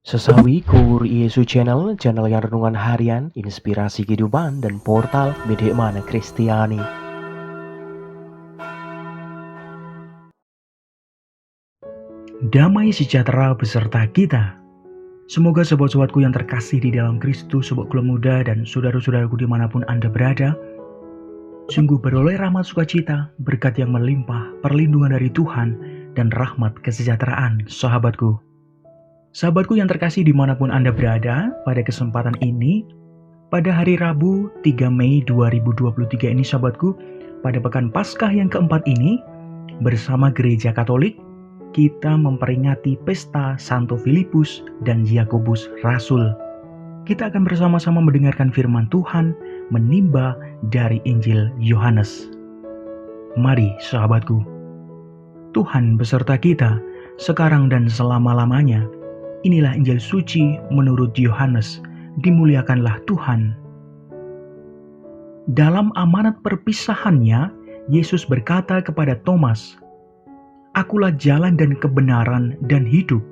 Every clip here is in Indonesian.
Sesawi Kur Yesu Channel yang renungan harian, inspirasi kehidupan, dan portal Bedemana Kristiani. Damai sejahtera beserta kita. Semoga sobat-sobatku yang terkasih di dalam Kristus, sobat Keluarga Muda, dan saudara-saudaraku dimanapun Anda berada, sungguh beroleh rahmat sukacita, berkat yang melimpah, perlindungan dari Tuhan, dan rahmat kesejahteraan, sahabatku. Sahabatku yang terkasih dimanapun Anda berada, pada kesempatan ini, pada hari Rabu 3 Mei 2023 ini sahabatku, pada pekan Paskah yang keempat ini, bersama Gereja Katolik, kita memperingati pesta Santo Filipus dan Yakobus Rasul. Kita akan bersama-sama mendengarkan firman Tuhan, menimba dari Injil Yohanes. Mari sahabatku, Tuhan beserta kita, sekarang dan selama-lamanya. Inilah Injil suci menurut Yohanes, dimuliakanlah Tuhan. Dalam amanat perpisahannya, Yesus berkata kepada Thomas, "Akulah jalan dan kebenaran dan hidup.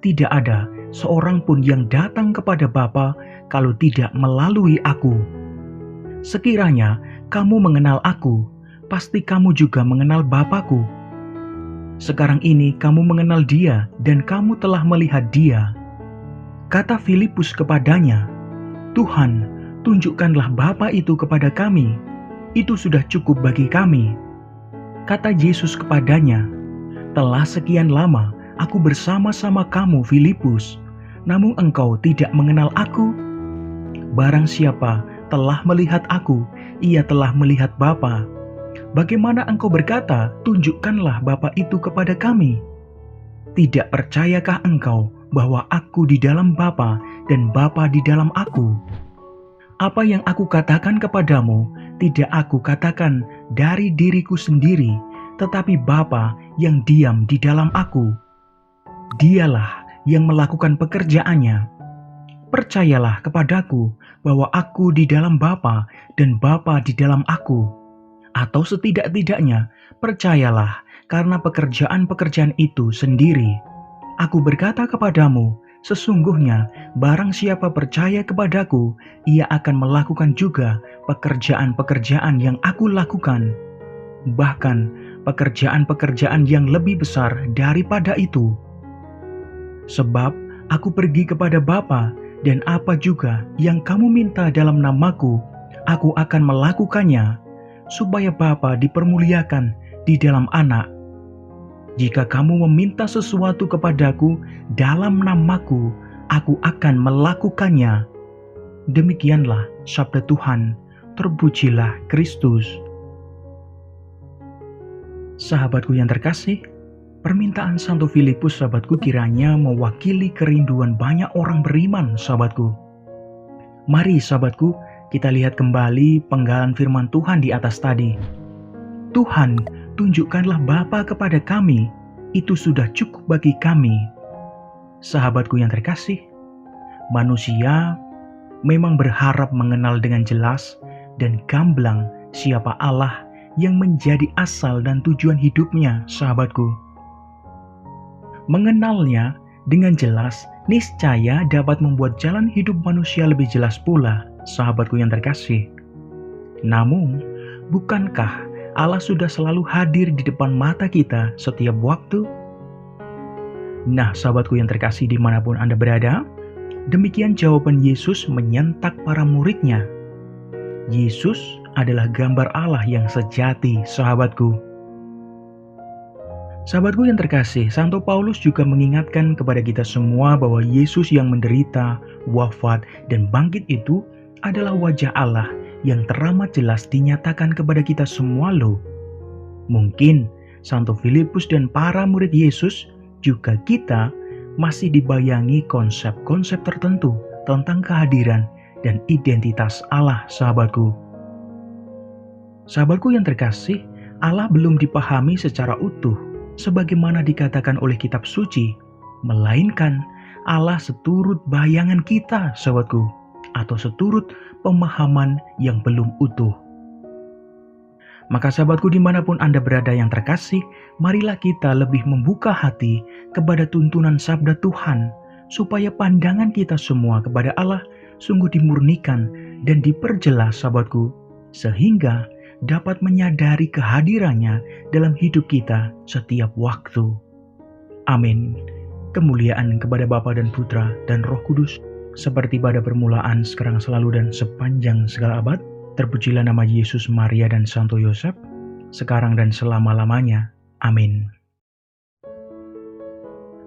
Tidak ada seorang pun yang datang kepada Bapa kalau tidak melalui aku. Sekiranya kamu mengenal aku, pasti kamu juga mengenal Bapa-Ku. Sekarang ini kamu mengenal Dia dan kamu telah melihat Dia." Kata Filipus kepadanya, "Tuhan, tunjukkanlah Bapa itu kepada kami. Itu sudah cukup bagi kami." Kata Yesus kepadanya, "Telah sekian lama aku bersama-sama kamu, Filipus, namun engkau tidak mengenal aku? Barang siapa telah melihat aku, ia telah melihat Bapa. Bagaimana engkau berkata, 'Tunjukkanlah Bapa itu kepada kami'? Tidak percayakah engkau bahwa aku di dalam Bapa dan Bapa di dalam aku? Apa yang aku katakan kepadamu, tidak aku katakan dari diriku sendiri, tetapi Bapa yang diam di dalam aku. Dialah yang melakukan pekerjaannya. Percayalah kepadaku bahwa aku di dalam Bapa dan Bapa di dalam aku. Atau setidak-tidaknya, percayalah karena pekerjaan-pekerjaan itu sendiri. Aku berkata kepadamu, sesungguhnya barang siapa percaya kepadaku, ia akan melakukan juga pekerjaan-pekerjaan yang aku lakukan. Bahkan pekerjaan-pekerjaan yang lebih besar daripada itu. Sebab aku pergi kepada Bapa, dan apa juga yang kamu minta dalam namaku, aku akan melakukannya, supaya Bapa dipermuliakan di dalam Anak. Jika kamu meminta sesuatu kepadaku dalam namaku, aku akan melakukannya." Demikianlah sabda Tuhan. Terpujilah Kristus. Sahabatku yang terkasih, permintaan Santo Filipus sahabatku kiranya mewakili kerinduan banyak orang beriman sahabatku. Mari sahabatku, kita lihat kembali penggalan firman Tuhan di atas tadi. "Tuhan, tunjukkanlah Bapa kepada kami, itu sudah cukup bagi kami." Sahabatku yang terkasih, manusia memang berharap mengenal dengan jelas dan gamblang siapa Allah yang menjadi asal dan tujuan hidupnya, sahabatku. Mengenalnya dengan jelas niscaya dapat membuat jalan hidup manusia lebih jelas pula, sahabatku yang terkasih. Namun, bukankah Allah sudah selalu hadir di depan mata kita setiap waktu? Nah, sahabatku yang terkasih dimanapun Anda berada, demikian jawaban Yesus menyentak para muridnya. Yesus adalah gambar Allah yang sejati, sahabatku. Sahabatku yang terkasih, Santo Paulus juga mengingatkan kepada kita semua bahwa Yesus yang menderita, wafat, dan bangkit itu adalah wajah Allah yang teramat jelas dinyatakan kepada kita semua loh. Mungkin Santo Filipus dan para murid Yesus, juga kita, masih dibayangi konsep-konsep tertentu tentang kehadiran dan identitas Allah, sahabatku. Sahabatku yang terkasih, Allah belum dipahami secara utuh sebagaimana dikatakan oleh kitab suci, melainkan Allah seturut bayangan kita, sahabatku, atau seturut pemahaman yang belum utuh. Maka sahabatku dimanapun Anda berada yang terkasih, marilah kita lebih membuka hati kepada tuntunan sabda Tuhan, supaya pandangan kita semua kepada Allah sungguh dimurnikan dan diperjelas sahabatku, sehingga dapat menyadari kehadirannya dalam hidup kita setiap waktu. Amin. Kemuliaan kepada Bapa dan Putra dan Roh Kudus, seperti pada permulaan, sekarang, selalu, dan sepanjang segala abad. Terpujilah nama Yesus, Maria, dan Santo Yosef, sekarang dan selama-lamanya. Amin.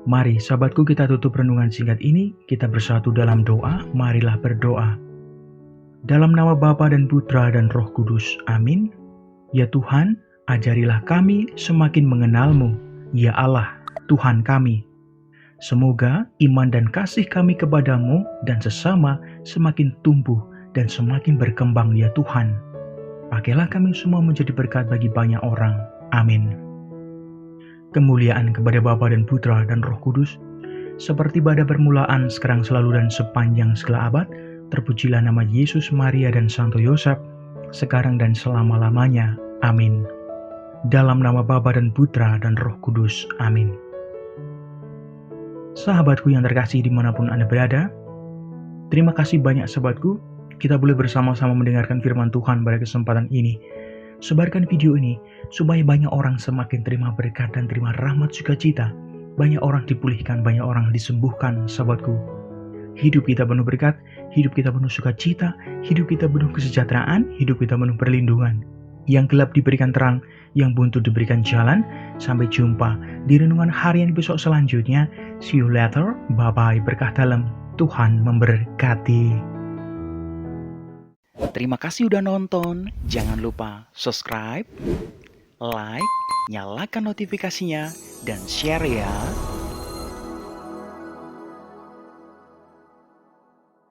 Mari sahabatku, kita tutup renungan singkat ini, kita bersatu dalam doa. Marilah berdoa. Dalam nama Bapa dan Putra dan Roh Kudus. Amin. Ya Tuhan, ajarilah kami semakin mengenal-Mu, ya Allah, Tuhan kami. Semoga iman dan kasih kami kepadamu dan sesama semakin tumbuh dan semakin berkembang, ya Tuhan. Pakailah kami semua menjadi berkat bagi banyak orang. Amin. Kemuliaan kepada Bapa dan Putra dan Roh Kudus, seperti pada permulaan, sekarang, selalu, dan sepanjang segala abad. Terpujilah nama Yesus, Maria, dan Santo Yosef, sekarang dan selama-lamanya. Amin. Dalam nama Bapa dan Putra dan Roh Kudus. Amin. Sahabatku yang terkasih dimanapun Anda berada, terima kasih banyak sahabatku. Kita boleh bersama-sama mendengarkan firman Tuhan pada kesempatan ini. Sebarkan video ini supaya banyak orang semakin terima berkat dan terima rahmat sukacita. Banyak orang dipulihkan, banyak orang disembuhkan sahabatku. Hidup kita penuh berkat, hidup kita penuh sukacita, hidup kita penuh kesejahteraan, hidup kita penuh perlindungan. Yang gelap diberikan terang, yang buntu diberikan jalan. Sampai jumpa di renungan harian besok selanjutnya. See you later, bye-bye, berkah dalam, Tuhan memberkati. Terima kasih udah nonton. Jangan lupa subscribe, like, nyalakan notifikasinya, dan share ya.